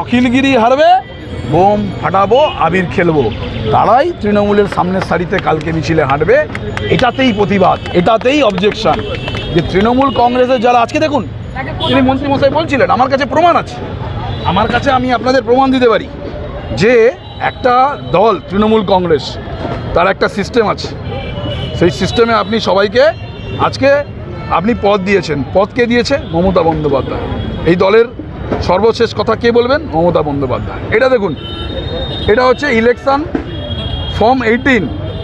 অখিলগিরি হারবে, বোম ফাটাবো, আবির খেলবো, তারাই তৃণমূলের সামনের সারিতে কালকে মিছিলে হাঁটবে। এটাতেই প্রতিবাদ, এটাতেই অবজেকশন যে তৃণমূল কংগ্রেসের যারা আজকে দেখুন, তিনি মন্ত্রীমশাই বলছিলেন, আমার কাছে প্রমাণ আছে, আমার কাছে আমি আপনাদের প্রমাণ দিতে পারি যে একটা দল তৃণমূল কংগ্রেস, তার একটা সিস্টেম আছে, সেই সিস্টেমে আপনি সবাইকে আজকে আপনি পদ দিয়েছেন। পদ কে দিয়েছে? মমতা বন্দ্যোপাধ্যায়। এই দলের সর্বশেষ কথা কে বলবেন? মমতা বন্দ্যোপাধ্যায়। এটা দেখুন, এটা হচ্ছে election form 18,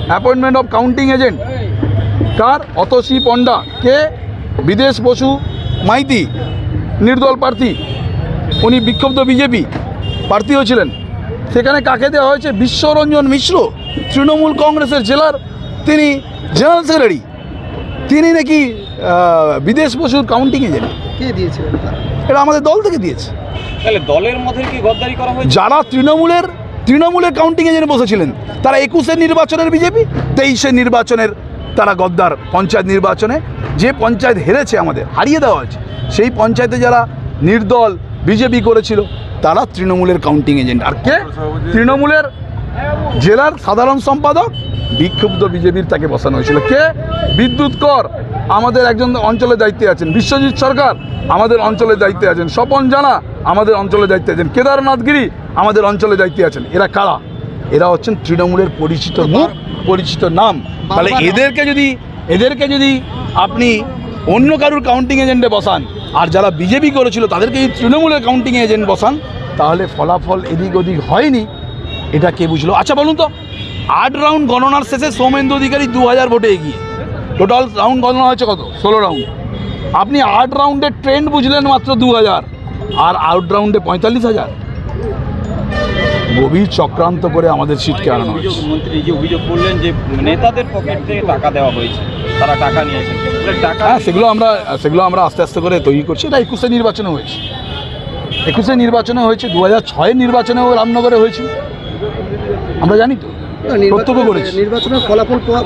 appointment of counting agent. কার? অতসী পণ্ডা। কে? বিদেশ বসু মাইতি, নির্দল প্রার্থী, উনি বিক্ষুব্ধ বিজেপি প্রার্থী হয়েছিলেন। সেখানে কাকে দেওয়া হয়েছে? বিশ্বরঞ্জন মিশ্র, তৃণমূল কংগ্রেসের জেলার তিনি জেনারেল সেক্রেটারি, তিনি নাকি বিদেশ বসুর কাউন্টিং এজেন্ট। কে দিয়েছিলেন? এটা আমাদের দল থেকে দিয়েছে। তাহলে দলের মধ্যে কি গদ্দারি করা হয়েছে? যারা তৃণমূলের কাউন্টিং এজেন্ট বসেছিলেন, তারা 21-এর নির্বাচনের বিজেপি, 23-এর নির্বাচনের তারা গদ্দার। পঞ্চায়েত নির্বাচনে যে পঞ্চায়েত হেরেছে, আমাদের হারিয়ে দেওয়া হয়েছে, সেই পঞ্চায়েতে যারা নির্দল বিজেপি করেছিল তারা তৃণমূলের কাউন্টিং এজেন্ট। আর কে? তৃণমূলের জেলার সাধারণ সম্পাদক, বিক্ষুব্ধ বিজেপির, তাকে বসানো হয়েছিল। কে? বিদ্যুৎ কর আমাদের একজন অঞ্চলের দায়িত্বে আছেন, বিশ্বজিৎ সরকার আমাদের অঞ্চলের দায়িত্বে আছেন, স্বপন জানা আমাদের অঞ্চলের দায়িত্বে আছেন, কেদারনাথ গিরি আমাদের অঞ্চলের দায়িত্বে আছেন। এরা কারা? এরা হচ্ছেন তৃণমূলের পরিচিত মুখ, পরিচিত নাম। তাহলে এদেরকে যদি আপনি অন্য কারুর কাউন্টিং এজেন্টে বসান, আর যারা বিজেপি করেছিল তাদেরকে যদি তৃণমূলের কাউন্টিং এজেন্ট বসান, তাহলে ফলাফল এদিক ওদিক হয়নি, এটা কে বুঝলো? আচ্ছা বলুন তো, 8 রাউন্ড গণনার শেষে সৌমেন্দু অধিকারী 2000 ভোটে এগিয়ে, টোটাল রাউন্ড গণনা হয়েছে কত? 16 রাউন্ড। আপনি 8 রাউন্ডের ট্রেন্ড বুঝলেন মাত্র 2000, আর আউট রাউন্ডে 45,000। গভীর চক্রান্ত করে আমাদের সিটকে আনানো হয়েছে। মন্ত্রী যে অভিযোগ করলেন যে নেতাদের পকেট থেকে টাকা দেওয়া হয়েছে, তারা টাকা নিয়েছে, টাকা। হ্যাঁ, সেগুলো আমরা আস্তে আস্তে করে তৈরি করছি। এটা 21-এর নির্বাচনে হয়েছে, 21-এর নির্বাচনে হয়েছে, 2006-এর নির্বাচনেও রামনগরে হয়েছিল, আমরা জানি তো, প্রত্যক্ষ করেছি। নির্বাচনের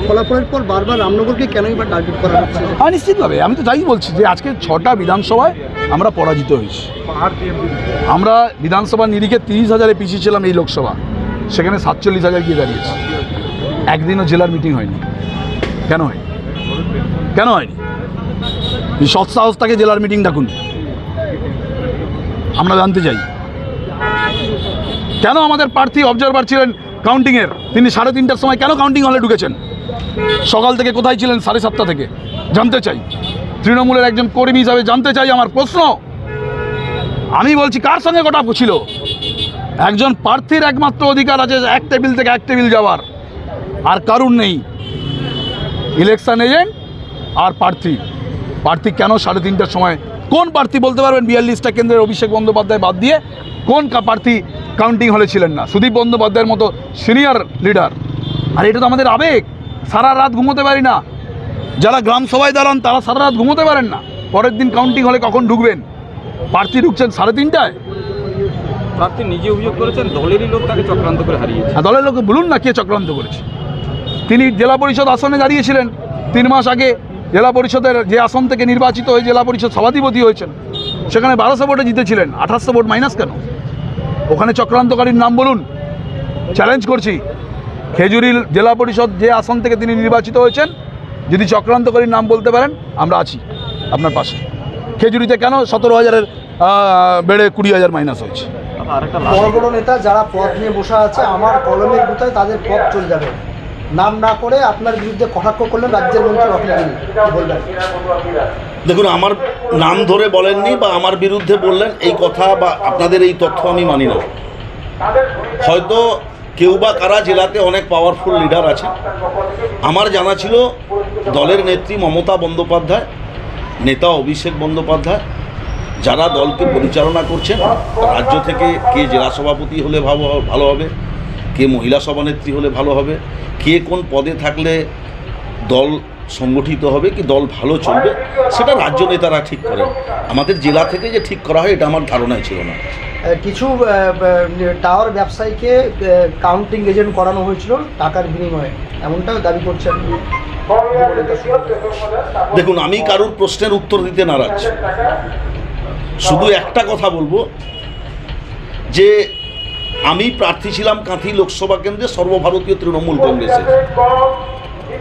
ফলাফলের পর বারবার রামনগরকে কেনই বা টার্গেট করা হচ্ছে? হ্যাঁ, নিশ্চিতভাবে। আমি তো তাই বলছি যে আজকে 6টা বিধানসভায় আমরা পরাজিত হয়েছি। আমরা বিধানসভার নিরিখে 30,000-এ পিছিয়েছিলাম এই লোকসভা, সেখানে 47,000 গিয়ে দাঁড়িয়েছে। একদিনও জেলার মিটিং হয়নি। কেন হয়নি? কেন হয়নি? সৎ সাহস থাকে জেলার মিটিং ডাকুন, আমরা জানতে চাই। কেন আমাদের প্রার্থী অবজারভার ছিলেন কাউন্টিংয়ের, তিনি 3:30টার সময় কেন কাউন্টিং হলে ঢুকেছেন? সকাল থেকে কোথায় ছিলেন? 7:30 থেকে। জানতে চাই, তৃণমূলের একজন কর্মী হিসাবে জানতে চাই। আমার প্রশ্ন, আমি বলছি কার সঙ্গে কথা ছিল? একজন প্রার্থীর একমাত্র অধিকার আছে এক টেবিল থেকে এক টেবিল যাওয়ার, আর কারুর নেই। ইলেকশন এজেন্ট আর প্রার্থী কেন 3:30টার সময়? কোন প্রার্থী বলতে পারবেন 42টা কেন্দ্রের অভিষেক বন্দ্যোপাধ্যায় বাদ দিয়ে কোন প্রার্থী কাউন্টিং হলে ছিলেন না? সুদীপ বন্দ্যোপাধ্যায়ের মতো সিনিয়র লিডার। আর এটা তো আমাদের আবেগ, সারা রাত ঘুমোতে পারি না। যারা গ্রাম সভায় দাঁড়ান তারা সারা রাত ঘুমোতে পারেন না, পরের দিন কাউন্টিং হলে কখন ঢুকবেন? প্রার্থী ঢুকছেন 3:30টায়। প্রার্থী নিজে অভিযোগ করেছেন দলেরই লোক তাকে চক্রান্ত করে হারিয়েছে। দলের লোকে বলুন না কে চক্রান্ত করেছে। তিনি জেলা পরিষদ আসনে দাঁড়িয়েছিলেন 3 মাস আগে, জেলা পরিষদের যে আসন থেকে নির্বাচিত হয়ে জেলা পরিষদ সভাধিপতি হয়েছেন, সেখানে 1200 ভোটে জিতেছিলেন, 2800 ভোট মাইনাস কেন? ওখানে চক্রান্তকারীর নাম বলুন, চ্যালেঞ্জ করছি। খেজুরির জেলা পরিষদ যে আসন থেকে তিনি নির্বাচিত হয়েছেন, যদি চক্রান্তকারীর নাম বলতে পারেন, আমরা আছি আপনার পাশে। খেজুরিতে কেন 17,000-এর বেড়ে 20,000 মাইনাস হয়েছে? বড় বড় নেতা যারা পদ নিয়ে বসে আছে, আমার কলমের গুতায় তাদের পদ চলে যাবে, নাম না করে আপনার বিরুদ্ধে কটাক্ষ করলেন রাজ্যের মন্ত্রী অখিলগিরি, বলবেন? দেখুন, আমার নাম ধরে বলেননি বা আমার বিরুদ্ধে বললেন এই কথা বা আপনাদের এই তথ্য আমি মানি না। হয়তো কেউ বা কারা জেলাতে অনেক পাওয়ারফুল লিডার আছে। আমার জানা ছিল দলের নেত্রী মমতা বন্দ্যোপাধ্যায়, নেতা অভিষেক বন্দ্যোপাধ্যায়, যারা দলকে পরিচালনা করছেন, রাজ্য থেকে কে জেলা সভাপতি হলে ভালো হবে, কে মহিলা সভানেত্রী হলে ভালো হবে, কে কোন পদে থাকলে দল সংগঠিত হবে, কি দল ভালো চলবে, সেটা রাজ্য নেতারা ঠিক করেন। আমাদের জেলা থেকে যে ঠিক করা হয় এটা আমার ধারণায় ছিল না। কিছু টাওয়ার ব্যবসায়ীকে কাউন্টিং এজেন্ট করানো হয়েছিল টাকার বিনিময়ে, এমনটাও দাবি করছেন। দেখুন, আমি কারোর প্রশ্নের উত্তর দিতে নারাজ। শুধু একটা কথা বলবো, যে আমি প্রার্থী ছিলাম কাঁথি লোকসভা কেন্দ্রে সর্বভারতীয় তৃণমূল কংগ্রেসের।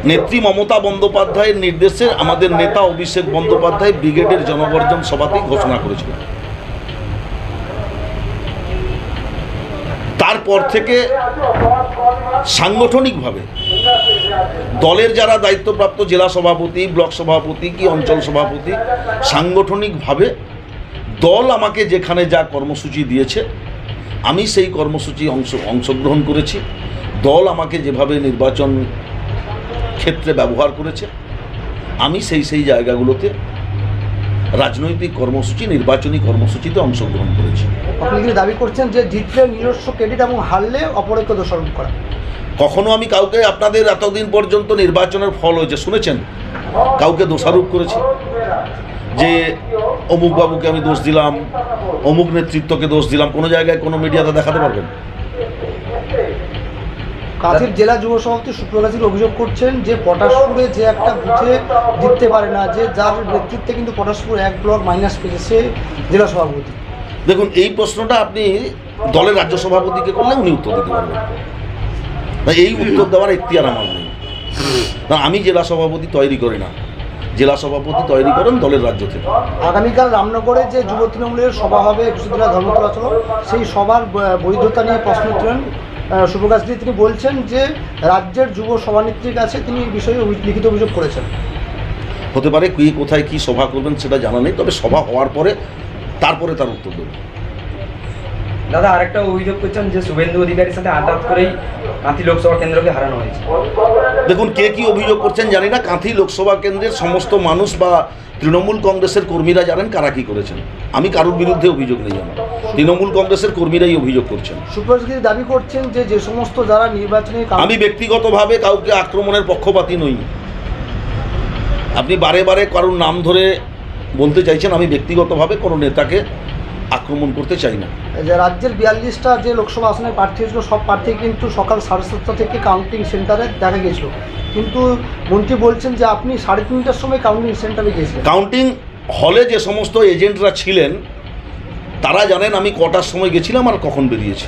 নেত্রী মমতা বন্দ্যোপাধ্যায়ের নির্দেশে আমাদের নেতা অভিষেক বন্দ্যোপাধ্যায় ব্রিগেডের জনগর্জন সভাতেই ঘোষণা করেছিলেন। তারপর থেকে সাংগঠনিকভাবে দলের যারা দায়িত্বপ্রাপ্ত জেলা সভাপতি, ব্লক সভাপতি কি অঞ্চল সভাপতি, সাংগঠনিকভাবে দল আমাকে যেখানে যা কর্মসূচি দিয়েছে আমি সেই কর্মসূচি অংশগ্রহণ করেছি। দল আমাকে যেভাবে নির্বাচন ক্ষেত্রে ব্যবহার করেছে আমি সেই জায়গাগুলোতে রাজনৈতিক কর্মসূচি, নির্বাচনী কর্মসূচিতে অংশগ্রহণ করেছি। আপনি কি দাবি করছেন যে জিতলে নিজস্ব ক্রেডিট এবং হারলে অপরকে দোষারোপ করা? কখনো আমি কাউকে, আপনাদের এতদিন পর্যন্ত নির্বাচনের ফল হয়েছে শুনেছেন কাউকে দোষারোপ করেছি যে অমুক বাবুকে আমি দোষ দিলাম, অমুক নেতৃত্বকে দোষ দিলাম? কোনো জায়গায় কোনো মিডিয়াতে দেখাতে পারবেন? কাঁথির জেলা যুব সভাপতি সুপ্রকাশের অভিযোগ করছেন যে পটাশপুরে যে একটা বুথে জিততে পারে না, যে যার নেতৃত্বে কিন্তু পটাশপুর 1 ব্লক মাইনাস পেয়েছে জেলা সভাপতি। দেখুন, এই প্রশ্নটা আপনি দলের রাজ্য সভাপতিকে করলে উনি উত্তর দিতে পারবেন। তাই এই উত্তর দেওয়ার এখতিয়ার আমার নেই। কারণ আমি জেলা সভাপতি তৈরি করি না, জেলা সভাপতি তৈরি করেন দলের রাজ্য থেকে। আগামীকাল রামনগরে যে যুব তৃণমূলের সভা হবে 21 জেলা ধর্মতলা চলো, সেই সভার বৈধতা নিয়ে প্রশ্ন তুলেন সুপ্রকাশ জি। তিনি বলছেন যে রাজ্যের যুব সভানেত্রীর কাছে তিনি এই বিষয়ে লিখিত অভিযোগ করেছেন। হতে পারে কি কোথায় কি সভা করবেন সেটা জানা নেই, তবে সভা হওয়ার পরে তারপরে তার উত্তর দেবেন। দাদা আরেকটা অভিযোগ করছেন যে শুভেন্দু অধিকারীর সাথে আঘাত করেই কাঁথি লোকসভা কেন্দ্রকে হারানো হয়েছে। দেখুন, কে কি অভিযোগ করছেন জানি না। কাঁথি লোকসভা কেন্দ্রের সমস্ত মানুষ বা তৃণমূল কংগ্রেসের কর্মীরা জানেন কারা কি করেছেন। আমি কারোর বিরুদ্ধে অভিযোগ নেই, আমার তৃণমূল কংগ্রেসের কর্মীরাই অভিযোগ করছেন। সুপ্রকাশ জি দাবি করছেন যে যে সমস্ত যারা নির্বাচনী আমি ব্যক্তিগতভাবে কাউকে আক্রমণের পক্ষপাতী নই। আপনি বারে বারে কারোর নাম ধরে বলতে চাইছেন, আমি ব্যক্তিগতভাবে কোনো নেতাকে আক্রমণ করতে চাই না। যে রাজ্যের 42টা যে লোকসভা আসনের প্রার্থী হয়েছিল সব প্রার্থী কিন্তু সকাল 7:30 থেকে কাউন্টিং সেন্টারে দেখা গিয়েছিল, কিন্তু মন্ত্রী বলছেন যে আপনি 3:30টার সময় কাউন্টিং সেন্টারে গিয়েছিলেন। কাউন্টিং হলে যে সমস্ত এজেন্টরা ছিলেন তারা জানেন আমি কটার সময় গেছিলাম আর কখন বেরিয়েছি।